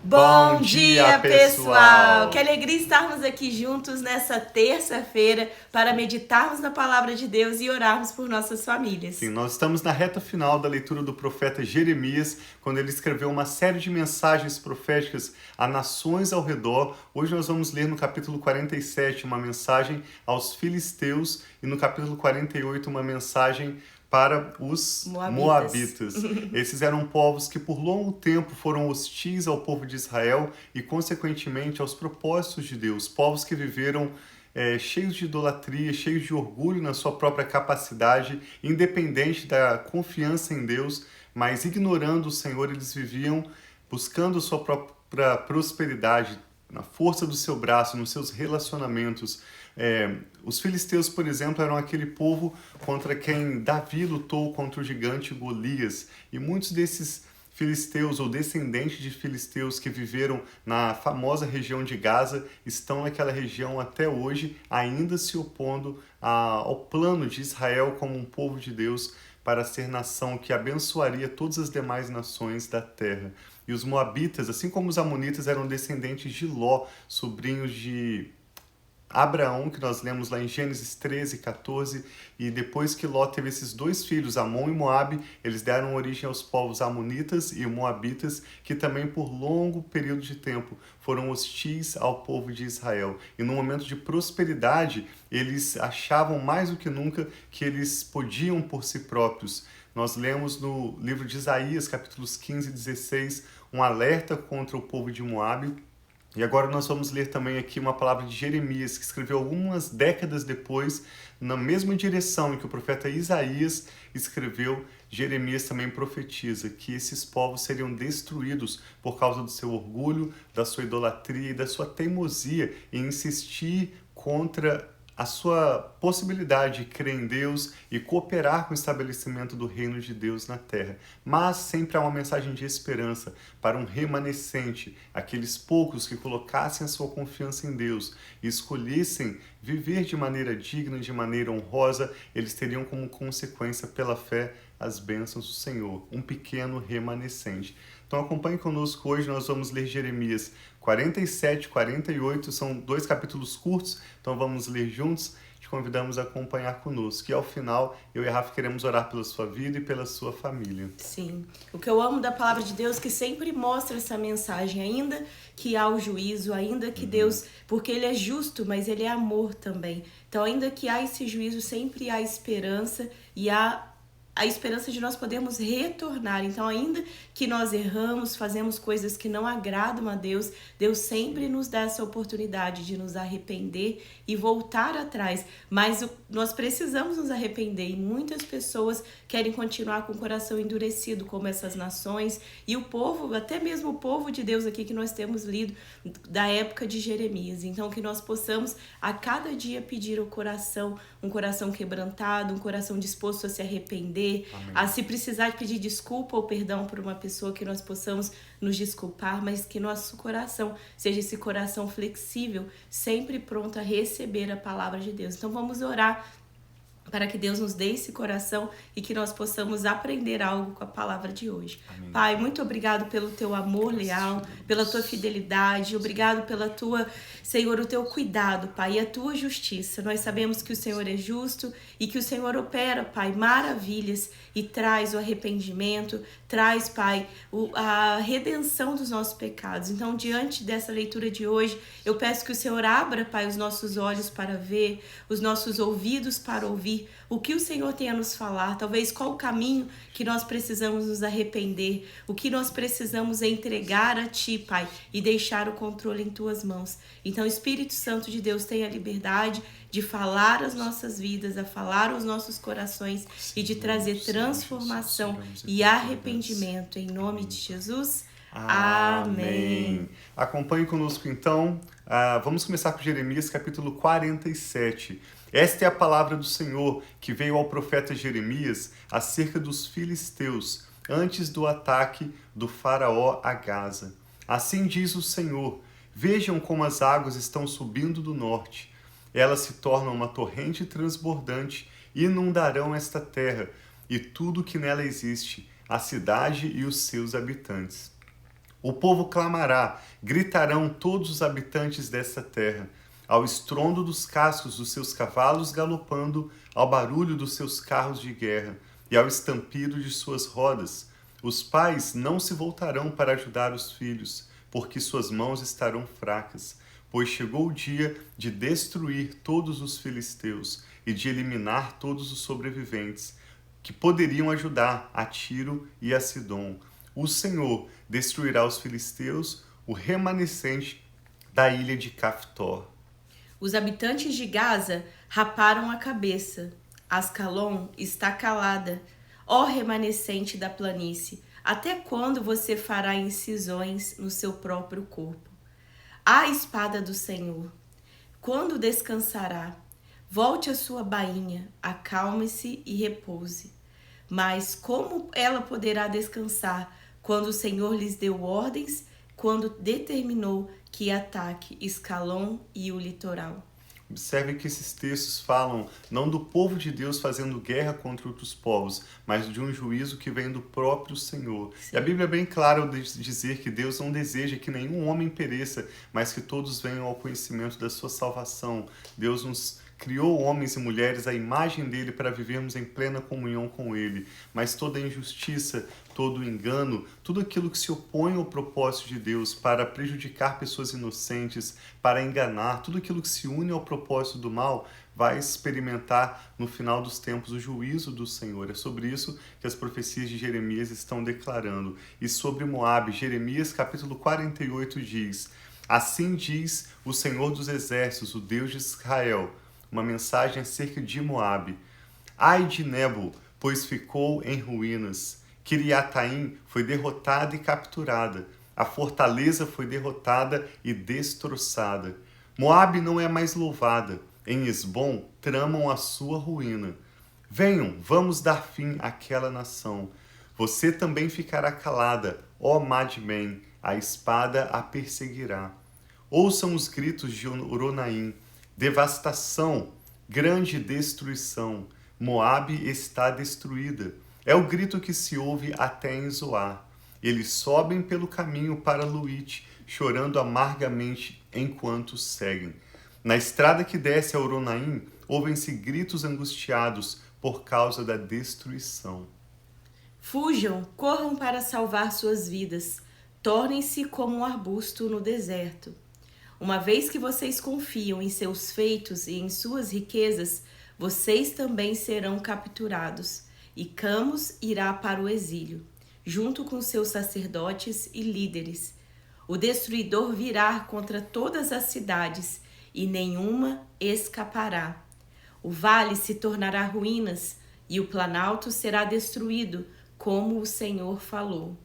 Bom dia, pessoal! Que alegria estarmos aqui juntos nessa terça-feira para meditarmos na palavra de Deus e orarmos por nossas famílias. Sim, nós estamos na reta final da leitura do profeta Jeremias, quando ele escreveu uma série de mensagens proféticas a nações ao redor. Hoje nós vamos ler no capítulo 47 uma mensagem aos filisteus e no capítulo 48 uma mensagem para os Moabitas. Esses eram povos que por longo tempo foram hostis ao povo de Israel e, consequentemente, aos propósitos de Deus. Povos que viveram cheios de idolatria, cheios de orgulho na sua própria capacidade, independente da confiança em Deus, mas ignorando o Senhor, eles viviam buscando sua própria prosperidade, na força do seu braço, nos seus relacionamentos. Os filisteus, por exemplo, eram aquele povo contra quem Davi lutou contra o gigante Golias. E muitos desses filisteus ou descendentes de filisteus que viveram na famosa região de Gaza estão naquela região até hoje, ainda se opondo ao plano de Israel como um povo de Deus para ser nação que abençoaria todas as demais nações da terra. E os moabitas, assim como os amonitas, eram descendentes de Ló, sobrinhos de Abraão, que nós lemos lá em Gênesis 13, 14, e depois que Ló teve esses dois filhos, Amon e Moabe, eles deram origem aos povos amonitas e moabitas, que também por longo período de tempo foram hostis ao povo de Israel. E no momento de prosperidade, eles achavam mais do que nunca que eles podiam por si próprios. Nós lemos no livro de Isaías, capítulos 15 e 16, um alerta contra o povo de Moabe. E agora nós vamos ler também aqui uma palavra de Jeremias, que escreveu algumas décadas depois, na mesma direção em que o profeta Isaías escreveu. Jeremias também profetiza que esses povos seriam destruídos por causa do seu orgulho, da sua idolatria e da sua teimosia em insistir contra a sua possibilidade de crer em Deus e cooperar com o estabelecimento do reino de Deus na terra. Mas sempre há uma mensagem de esperança para um remanescente, aqueles poucos que colocassem a sua confiança em Deus e escolhessem viver de maneira digna, de maneira honrosa. Eles teriam como consequência, pela fé, as bênçãos do Senhor, um pequeno remanescente. Então acompanhe conosco, hoje nós vamos ler Jeremias 47, 48, são 2 capítulos curtos, então vamos ler juntos. Te convidamos a acompanhar conosco. E ao final, eu e a Rafa queremos orar pela sua vida e pela sua família. Sim, o que eu amo da palavra de Deus é que sempre mostra essa mensagem, ainda que há o juízo, ainda que Deus, porque Ele é justo, mas Ele é amor também. Então ainda que há esse juízo, sempre há esperança e há a esperança de nós podermos retornar. Então, ainda que nós erramos, fazemos coisas que não agradam a Deus, Deus sempre nos dá essa oportunidade de nos arrepender e voltar atrás. Mas nós precisamos nos arrepender e muitas pessoas querem continuar com o coração endurecido, como essas nações e o povo, até mesmo o povo de Deus aqui que nós temos lido da época de Jeremias. Então, que nós possamos a cada dia pedir ao coração, um coração quebrantado, um coração disposto a se arrepender, a se precisar pedir desculpa ou perdão por uma pessoa, que nós possamos nos desculpar, mas que nosso coração seja esse coração flexível, sempre pronto a receber a palavra de Deus. Então vamos orar para que Deus nos dê esse coração e que nós possamos aprender algo com a palavra de hoje. Amém. Pai, muito obrigado pelo teu amor leal, pela tua fidelidade, obrigado pela tua, Senhor, o teu cuidado, Pai, e a tua justiça. Nós sabemos que o Senhor é justo e que o Senhor opera, Pai, maravilhas e traz o arrependimento, traz, Pai, a redenção dos nossos pecados. Então, diante dessa leitura de hoje, eu peço que o Senhor abra, Pai, os nossos olhos para ver, os nossos ouvidos para ouvir o que o Senhor tem a nos falar, talvez qual o caminho que nós precisamos nos arrepender, o que nós precisamos entregar a Ti, Pai, e deixar o controle em Tuas mãos. Então, Espírito Santo de Deus, tenha a liberdade de falar as nossas vidas, a falar aos nossos corações e de trazer transformação e arrependimento. Em nome de Jesus, amém. Acompanhe conosco então. Vamos começar com Jeremias capítulo 47. Esta é a palavra do Senhor que veio ao profeta Jeremias acerca dos filisteus, antes do ataque do faraó a Gaza. Assim diz o Senhor: vejam como as águas estão subindo do norte. Elas se tornam uma torrente transbordante e inundarão esta terra e tudo que nela existe, a cidade e os seus habitantes. O povo clamará, gritarão todos os habitantes desta terra, ao estrondo dos cascos dos seus cavalos galopando, ao barulho dos seus carros de guerra e ao estampido de suas rodas. Os pais não se voltarão para ajudar os filhos, porque suas mãos estarão fracas, pois chegou o dia de destruir todos os filisteus e de eliminar todos os sobreviventes, que poderiam ajudar a Tiro e a Sidom. O Senhor destruirá os filisteus, o remanescente da ilha de Caftor. Os habitantes de Gaza raparam a cabeça. Ascalon está calada. Ó remanescente da planície, até quando você fará incisões no seu próprio corpo? A espada do Senhor, quando descansará? Volte à sua bainha, acalme-se e repouse. Mas como ela poderá descansar quando o Senhor lhes deu ordens, quando determinou que ataque Ascalon e o litoral? Observe que esses textos falam não do povo de Deus fazendo guerra contra outros povos, mas de um juízo que vem do próprio Senhor. Sim. E a Bíblia é bem clara ao dizer que Deus não deseja que nenhum homem pereça, mas que todos venham ao conhecimento da sua salvação. Deus nos criou homens e mulheres à imagem dele para vivermos em plena comunhão com ele. Mas toda injustiça, todo engano, tudo aquilo que se opõe ao propósito de Deus para prejudicar pessoas inocentes, para enganar, tudo aquilo que se une ao propósito do mal, vai experimentar no final dos tempos o juízo do Senhor. É sobre isso que as profecias de Jeremias estão declarando. E sobre Moabe, Jeremias capítulo 48 diz: assim diz o Senhor dos Exércitos, o Deus de Israel, uma mensagem acerca de Moabe. Ai de Nebo, pois ficou em ruínas. Quiriataim foi derrotada e capturada. A fortaleza foi derrotada e destroçada. Moabe não é mais louvada. Em Esbom tramam a sua ruína. Venham, vamos dar fim àquela nação. Você também ficará calada, ó Madmen, a espada a perseguirá. Ouçam os gritos de Oronaim. Devastação, grande destruição. Moabe está destruída. É o grito que se ouve até em Zoar. Eles sobem pelo caminho para Luite, chorando amargamente enquanto seguem. Na estrada que desce a Oronaim, ouvem-se gritos angustiados por causa da destruição. Fujam, corram para salvar suas vidas. Tornem-se como um arbusto no deserto. Uma vez que vocês confiam em seus feitos e em suas riquezas, vocês também serão capturados, e Camos irá para o exílio, junto com seus sacerdotes e líderes. O destruidor virá contra todas as cidades, e nenhuma escapará. O vale se tornará ruínas, e o planalto será destruído, como o Senhor falou.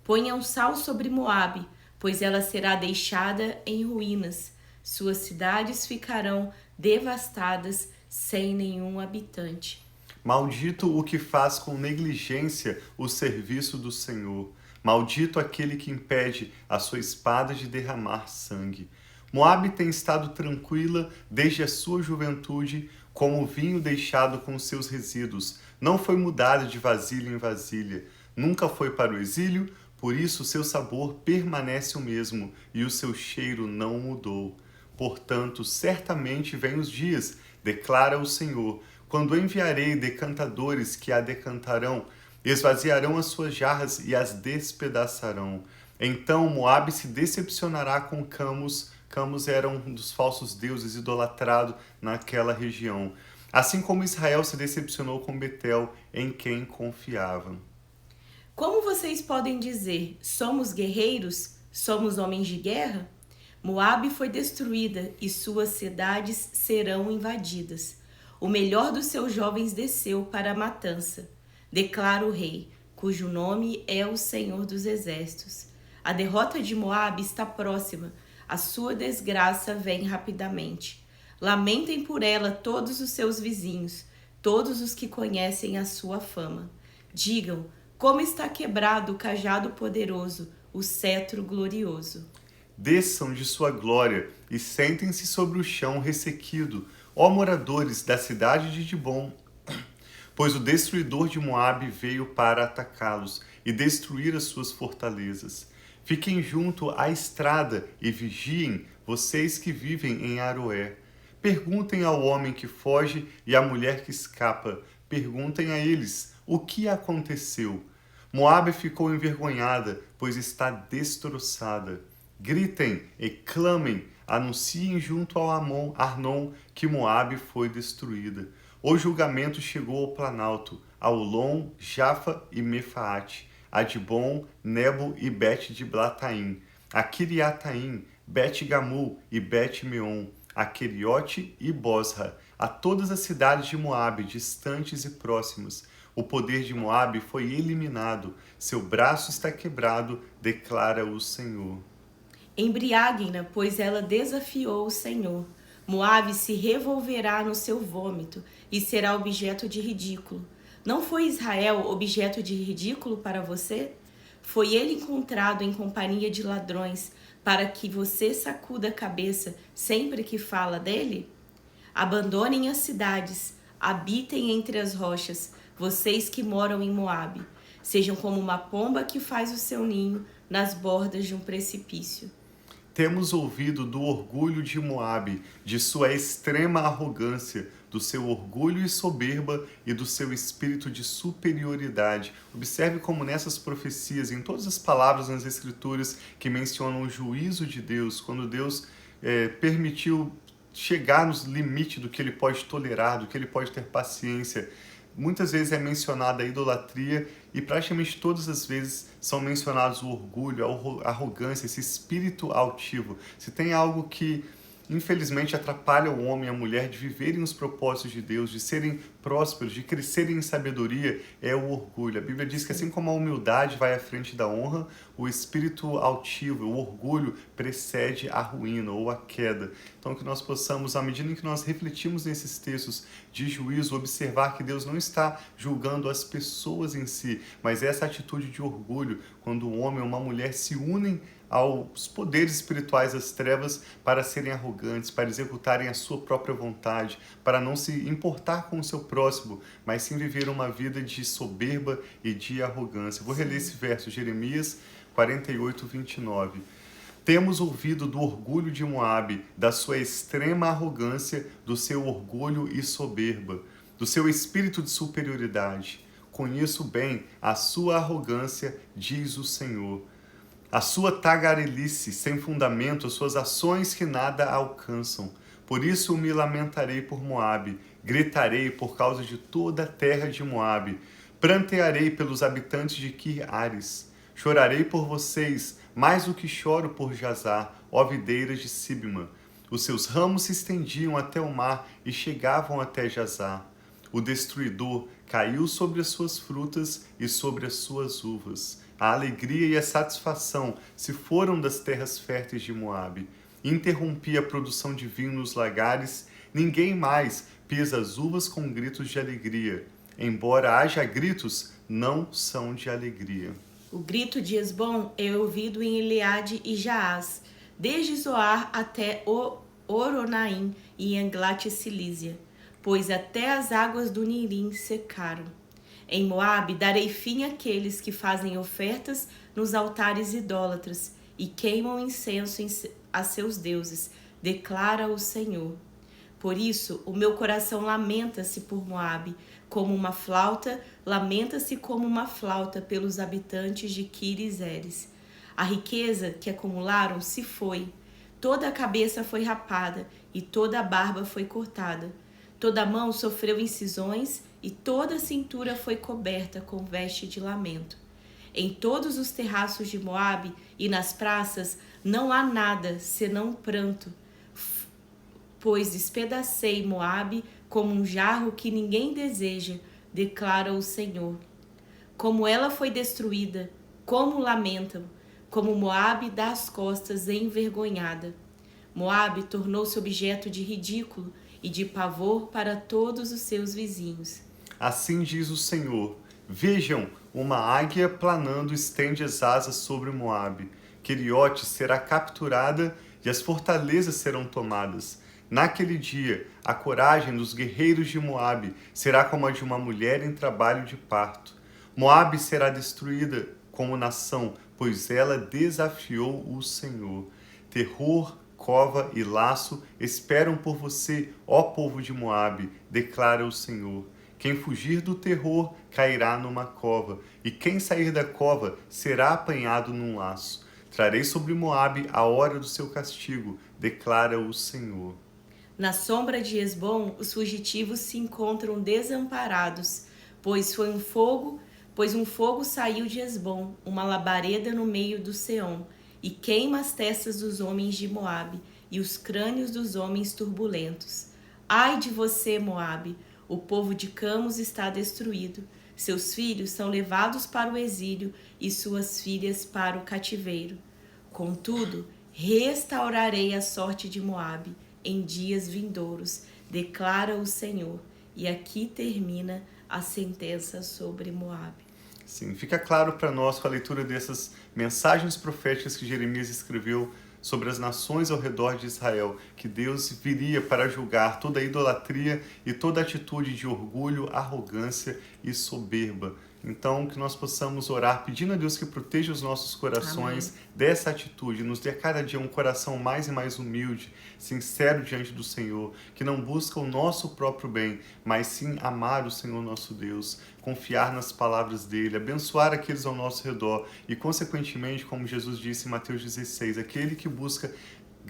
Ponham sal sobre Moabe, pois ela será deixada em ruínas. Suas cidades ficarão devastadas, sem nenhum habitante. Maldito o que faz com negligência o serviço do Senhor. Maldito aquele que impede a sua espada de derramar sangue. Moabe tem estado tranquila desde a sua juventude, como o vinho deixado com seus resíduos. Não foi mudada de vasilha em vasilha. Nunca foi para o exílio. Por isso, seu sabor permanece o mesmo e o seu cheiro não mudou. Portanto, certamente vêm os dias, declara o Senhor, quando enviarei decantadores que a decantarão, esvaziarão as suas jarras e as despedaçarão. Então Moabe se decepcionará com Camos. Camos era um dos falsos deuses idolatrado naquela região. Assim como Israel se decepcionou com Betel, em quem confiava. Como vocês podem dizer, somos guerreiros, somos homens de guerra? Moabe foi destruída e suas cidades serão invadidas. O melhor dos seus jovens desceu para a matança, declara o rei, cujo nome é o Senhor dos Exércitos. A derrota de Moabe está próxima, a sua desgraça vem rapidamente. Lamentem por ela todos os seus vizinhos, todos os que conhecem a sua fama. Digam, como está quebrado o cajado poderoso, o cetro glorioso. Desçam de sua glória e sentem-se sobre o chão ressequido, ó moradores da cidade de Dibom, pois o destruidor de Moabe veio para atacá-los e destruir as suas fortalezas. Fiquem junto à estrada e vigiem, vocês que vivem em Aroé. Perguntem ao homem que foge e à mulher que escapa. Perguntem a eles o que aconteceu. Moabe ficou envergonhada, pois está destroçada. Gritem e clamem, anunciem junto ao Arnon que Moabe foi destruída. O julgamento chegou ao planalto, a Olom, Jafa e Mefaate, a Dibon, Nebo e Bet-Diblataim, a Kiriataim, Bet-Gamul e Bet-Meon, a Queriote e Bosra, a todas as cidades de Moabe, distantes e próximas. O poder de Moabe foi eliminado, seu braço está quebrado, declara o Senhor. Embriaguem-na, pois ela desafiou o Senhor. Moabe se revolverá no seu vômito e será objeto de ridículo. Não foi Israel objeto de ridículo para você? Foi ele encontrado em companhia de ladrões, para que você sacuda a cabeça sempre que fala dele? Abandonem as cidades, habitem entre as rochas, vocês que moram em Moabe. Sejam como uma pomba que faz o seu ninho nas bordas de um precipício. Temos ouvido do orgulho de Moabe, de sua extrema arrogância, do seu orgulho e soberba e do seu espírito de superioridade. Observe como nessas profecias, em todas as palavras nas Escrituras que mencionam o juízo de Deus, quando Deus permitiu chegar nos limites do que ele pode tolerar, do que ele pode ter paciência. Muitas vezes é mencionada a idolatria e praticamente todas as vezes são mencionados o orgulho, a arrogância, esse espírito altivo. Se tem algo que infelizmente atrapalha o homem e a mulher de viverem os propósitos de Deus, de serem prósperos, de crescerem em sabedoria, é o orgulho. A Bíblia diz que assim como a humildade vai à frente da honra, o espírito altivo, o orgulho, precede a ruína ou a queda. Então que nós possamos, à medida em que nós refletimos nesses textos de juízo, observar que Deus não está julgando as pessoas em si, mas essa atitude de orgulho, quando um homem ou uma mulher se unem aos poderes espirituais das trevas para serem arrogantes, para executarem a sua própria vontade, para não se importar com o seu próximo, mas sim viver uma vida de soberba e de arrogância. Vou reler esse verso, Jeremias 48, 29. Temos ouvido do orgulho de Moabe, da sua extrema arrogância, do seu orgulho e soberba, do seu espírito de superioridade. Conheço bem a sua arrogância, diz o Senhor. A sua tagarelice sem fundamento, as suas ações que nada alcançam. Por isso me lamentarei por Moabe, gritarei por causa de toda a terra de Moabe, prantearei pelos habitantes de Kir-Ares, chorarei por vocês, mais do que choro por Jazar, ó videiras de Sibma. Os seus ramos se estendiam até o mar e chegavam até Jazar. O destruidor caiu sobre as suas frutas e sobre as suas uvas. A alegria e a satisfação se foram das terras férteis de Moabe. Interrompi a produção de vinho nos lagares, ninguém mais pisa as uvas com gritos de alegria. Embora haja gritos, não são de alegria. O grito de Esbom é ouvido em Eleade e Jaaz, desde Zoar até Oronaim e Englat-Cilísia, pois até as águas do Nirim secaram. Em Moabe darei fim àqueles que fazem ofertas nos altares idólatras e queimam incenso a seus deuses, declara o Senhor. Por isso, o meu coração lamenta-se por Moabe, como uma flauta, lamenta-se como uma flauta pelos habitantes de Kir-Eres. A riqueza que acumularam se foi, toda a cabeça foi rapada e toda a barba foi cortada. Toda a mão sofreu incisões e toda a cintura foi coberta com veste de lamento. Em todos os terraços de Moabe e nas praças não há nada senão pranto, pois despedacei Moabe como um jarro que ninguém deseja, declara o Senhor. Como ela foi destruída, como lamentam, como Moabe dá as costas envergonhada. Moabe tornou-se objeto de ridículo e de pavor para todos os seus vizinhos. Assim diz o Senhor: vejam, uma águia planando estende as asas sobre Moabe. Queriote será capturada e as fortalezas serão tomadas. Naquele dia, a coragem dos guerreiros de Moabe será como a de uma mulher em trabalho de parto. Moabe será destruída como nação, pois ela desafiou o Senhor. Terror, cova e laço esperam por você, ó povo de Moabe, declara o Senhor. Quem fugir do terror cairá numa cova, e quem sair da cova será apanhado num laço. Trarei sobre Moabe a hora do seu castigo, declara o Senhor. Na sombra de Hesbom, os fugitivos se encontram desamparados, pois um fogo saiu de Hesbom, uma labareda no meio do Seom, e queima as testas dos homens de Moabe e os crânios dos homens turbulentos. Ai de você, Moabe! O povo de Camos está destruído. Seus filhos são levados para o exílio e suas filhas para o cativeiro. Contudo, restaurarei a sorte de Moabe em dias vindouros, declara o Senhor. E aqui termina a sentença sobre Moabe. Sim, fica claro para nós com a leitura dessas mensagens proféticas que Jeremias escreveu sobre as nações ao redor de Israel, que Deus viria para julgar toda a idolatria e toda atitude de orgulho, arrogância e soberba. Então, que nós possamos orar pedindo a Deus que proteja os nossos corações dessa atitude, nos dê a cada dia um coração mais e mais humilde, sincero diante do Senhor, que não busca o nosso próprio bem, mas sim amar o Senhor nosso Deus, confiar nas palavras dele, abençoar aqueles ao nosso redor e, consequentemente, como Jesus disse em Mateus 16, aquele que busca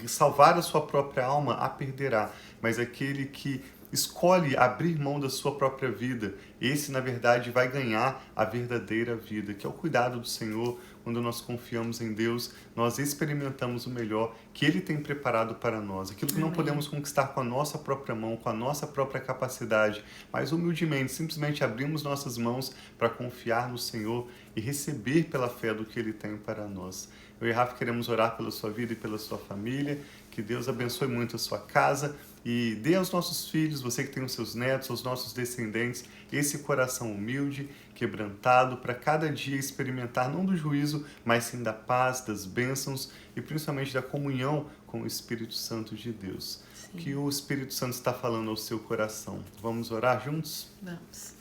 salvar a sua própria alma a perderá, mas aquele que escolhe abrir mão da sua própria vida, esse na verdade vai ganhar a verdadeira vida, que é o cuidado do Senhor. Quando nós confiamos em Deus, nós experimentamos o melhor que Ele tem preparado para nós, aquilo que não podemos conquistar com a nossa própria mão, com a nossa própria capacidade, mas humildemente, simplesmente abrimos nossas mãos para confiar no Senhor e receber pela fé do que Ele tem para nós. Eu e Rafa queremos orar pela sua vida e pela sua família, que Deus abençoe muito a sua casa e dê aos nossos filhos, você que tem os seus netos, aos nossos descendentes, esse coração humilde, quebrantado, para cada dia experimentar não do juízo, mas sim da paz, das bênçãos e principalmente da comunhão com o Espírito Santo de Deus. Sim. Que o Espírito Santo está falando ao seu coração. Vamos orar juntos? Vamos.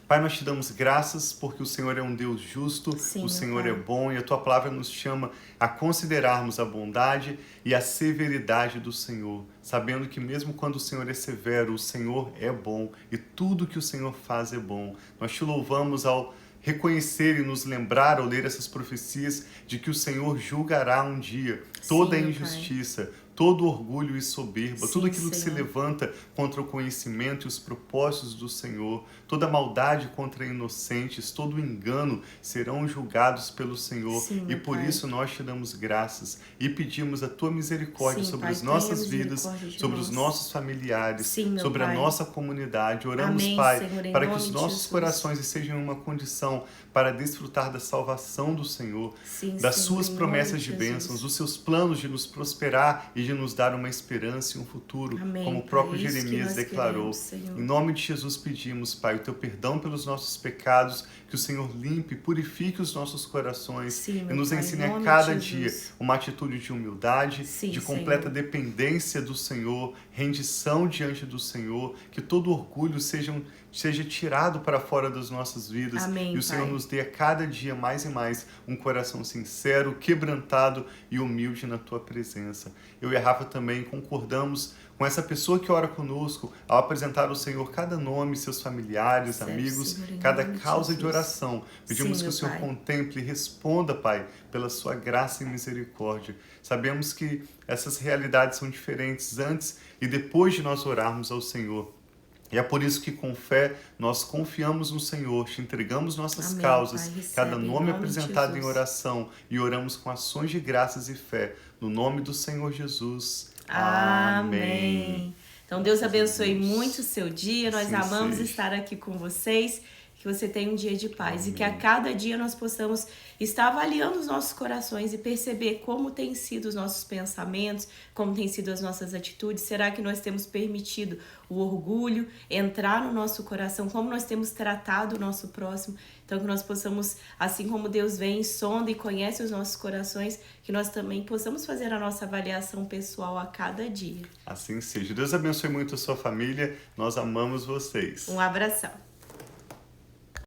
Pai, nós te damos graças porque o Senhor é um Deus justo, sim, o Senhor é bom e a Tua palavra nos chama a considerarmos a bondade e a severidade do Senhor, sabendo que mesmo quando o Senhor é severo, o Senhor é bom e tudo que o Senhor faz é bom. Nós te louvamos ao reconhecer e nos lembrar ao ler essas profecias de que o Senhor julgará um dia toda a injustiça, Pai, todo orgulho e soberba, sim, tudo aquilo, Senhor, que se levanta contra o conhecimento e os propósitos do Senhor, toda maldade contra inocentes, todo engano serão julgados pelo Senhor. Sim, e por Pai, isso nós te damos graças e pedimos a Tua misericórdia, sim, sobre Pai, as nossas vidas, sobre os nossos familiares, sim, sobre Pai, a nossa comunidade. Oramos, amém, Pai, Senhor, para que os nossos corações estejam em uma condição para desfrutar da salvação do Senhor, sim, das Senhor, suas promessas de bênçãos, dos seus planos de nos prosperar e de nos dar uma esperança e um futuro, amém, como o próprio Jeremias declarou. Em nome de Jesus pedimos, Pai, o Teu perdão pelos nossos pecados, que o Senhor limpe, purifique os nossos corações, sim, e nos Pai, ensine a cada dia uma atitude de humildade, sim, de completa, Senhor, dependência do Senhor, rendição diante do Senhor, que todo orgulho seja tirado para fora das nossas vidas, amém, e o Senhor, Pai, nos dê a cada dia mais e mais um coração sincero, quebrantado e humilde na Tua presença. Eu e a Rafa também concordamos com essa pessoa que ora conosco ao apresentar ao Senhor cada nome, seus familiares, certo, amigos, Senhor, cada causa de oração. Pedimos, sim, que o Senhor, Pai, contemple e responda, Pai, pela sua graça e misericórdia. Sabemos que essas realidades são diferentes antes e depois de nós orarmos ao Senhor. E é por isso que, com fé, nós confiamos no Senhor, te entregamos nossas, amém, causas, Pai, cada nome apresentado em oração, e oramos com ações de graças e fé, no nome do Senhor Jesus. Amém. Então, Deus abençoe muito o seu dia, nós amamos estar aqui com vocês, que você tenha um dia de paz, amém, e que a cada dia nós possamos estar avaliando os nossos corações e perceber como têm sido os nossos pensamentos, como têm sido as nossas atitudes. Será que nós temos permitido o orgulho entrar no nosso coração? Como nós temos tratado o nosso próximo? Então, que nós possamos, assim como Deus vem, sonda e conhece os nossos corações, que nós também possamos fazer a nossa avaliação pessoal a cada dia. Assim seja. Deus abençoe muito a sua família. Nós amamos vocês. Um abração.